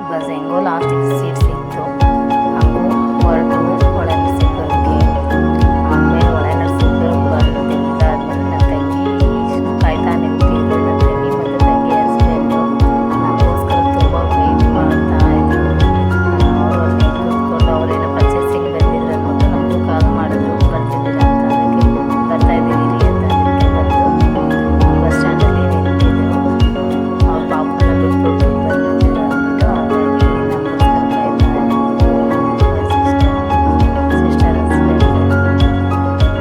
Bus ಹೆಂಗೋ ಲಾಸ್ಟಿಗೆ seat ಸಿಕ್ತು. ಹಂಗೂ ಹೊರಟು ಹೊಳೆನರಸೀಪುರಕ್ಕೆ. ಆಮೇಲೆ ಹೊಳೆನರಸೀಪುರಕ್ಕೆ ಬಂದಿಂದ ಆದ್ಮೇಲೆ ನನ್ನ ತಂಗಿ ಕಾಯ್ತಾ ನಿಂತಿದ್ದು. ನನ್ನ ತಂಗಿ ಮತ್ತು ತಂಗಿ ಹಸ್ಬೆಂಡು ನಮಗೋಸ್ಕರ ತುಂಬ ವೆಯ್ಟ್ ಮಾಡ್ತಾ ಇದ್ರು. ಅವರು ಅಲ್ಲಿ ಕೂತ್ಕೊಂಡು ಅವರೇನೋ ಪರ್ಚೇಸಿಂಗ್ ಬಂದಿದ್ರು ಅಂದ್ಬಿಟ್ಟು ನಮಗೂ ಕಾಲ್ ಮಾಡಿದ್ರು, ಬರ್ತಿದ್ದೀರಾ ಅಂತ. ಅದಕ್ಕೆ ಬರ್ತಾ ಇದ್ದೀವಿ ರೀ ಅಂತ ಅದಕ್ಕೆ ಬಂದು ಬಸ್ ಸ್ಟ್ಯಾಂಡಲ್ಲಿ ನಿಂತಿದ್ರು. ಅವ್ರ ಪಾಪನ ಬಿಟ್ಬಿಟ್ಟು ಬಂದಿದ್ರು ಅಂದ್ಬಿಟ್ಟು ಹಾಗಾಗಿ ನಮಗೋಸ್ಕರ ಕಾಯ್ತಾ ಇದ್ರು. ಸಿಸ್ಟರ್ ಹಸ್ಬೆಂಡ್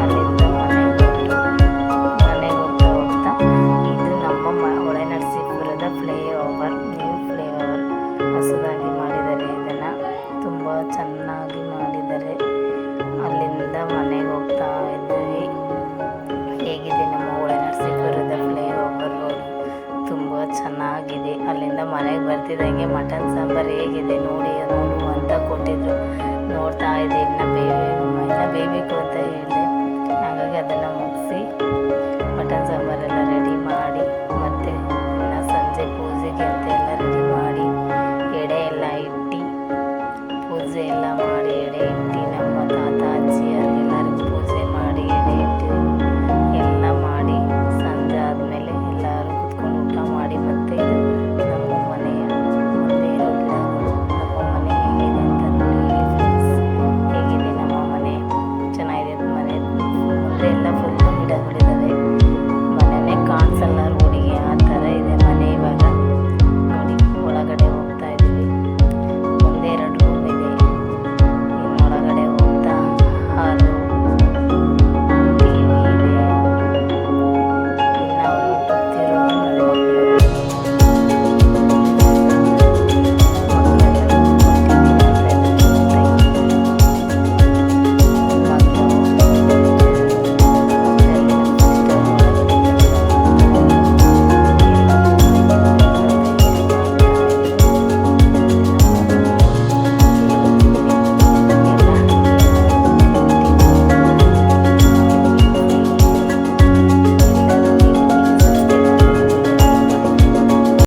ಅಲ್ಲಿಂದ ಮನೆಗೆ ಹೋಗ್ತಾ ಹೋಗ್ತಾ ಇದು ನಮ್ಮ ಹೊಳೆನರಸೀಪುರದ ಫ್ಲೈಓವರ್, ನ್ಯೂ ಫ್ಲೈಓವರ್ ಹೊಸದಾಗಿ ಮಾಡಿದ್ದಾರೆ. ಇದನ್ನು ತುಂಬ ಚೆನ್ನಾಗಿ ಮಾಡಿದ್ದಾರೆ. ಅಲ್ಲಿಂದ ಮನೆಗೆ ಹೋಗ್ತಾ ಇದ್ವಿ. ಹೇಗಿದೆ ನಮ್ಮ ಹೊಳೆನರಸೀಪುರದ ಫ್ಲೈಓವರ್ ರೋಡ್? ತುಂಬ ಚೆನ್ನಾಗಿದೆ. ಅಲ್ಲಿಂದ ಮನೆಗೆ ಬರ್ತಿದ್ದಂಗೆ ಮಟನ್ ಸಾಂಬಾರು ಹೇಗಿದೆ ನೋಡು ಅಂತ ಕೊಟ್ಟಿದ್ರು. ನೋಡ್ತಾ ಇದ್ದೆ. ಇನ್ನು ಬೇಯಬೇಕು ಅಂತ ಹೇಳಿದೆ. ಹಾಗಾಗಿ ಅದನ್ನು ಮುಗಿಸಿ ಮಟನ್ ಸಾಂಬಾರೆಲ್ಲ ರೆಡಿ ಮಾಡಿ ಮತ್ತು ಇನ್ನು ಸಂಜೆ ಪೂಜೆಗೆ ಅಂತ ಎಲ್ಲ ರೆಡಿ ಮಾಡಿ ಎಡೆ ಎಲ್ಲ ಇಟ್ಟು ಪೂಜೆ ಎಲ್ಲ ಮಾಡಿ ಎಡೆ ಇಟ್ಟು ನಮ್ಮ ತಾತ ಅಜ್ಜಿಯರಿಗೆಲ್ಲರಿಗೂ ಪೂಜೆ ಮಾಡಿ ಎಡೆ ಇಟ್ಟು ಎಲ್ಲ ಮಾಡಿ ಸಂಜೆ ಆದಮೇಲೆ ಎಲ್ಲರೂ ಕುತ್ಕೊಂಡು ಊಟ ಮಾಡಿ ಮತ್ತು ನಮ್ಮ ಮನೆಯ ಮುಂದೆ ಇರೋ ಗಿಡಗಳು, ನಮ್ಮ ಮನೆ ಹೇಗಿದೆ ಅಂತ ನೋಡಿ ಫ್ರೆಂಡ್ಸ್. ಹೇಗಿದೆ ನಮ್ಮ ಮನೆ? ಚೆನ್ನಾಗಿದೆ. ಮನೆ ಮುಂದೆ ಎಲ್ಲ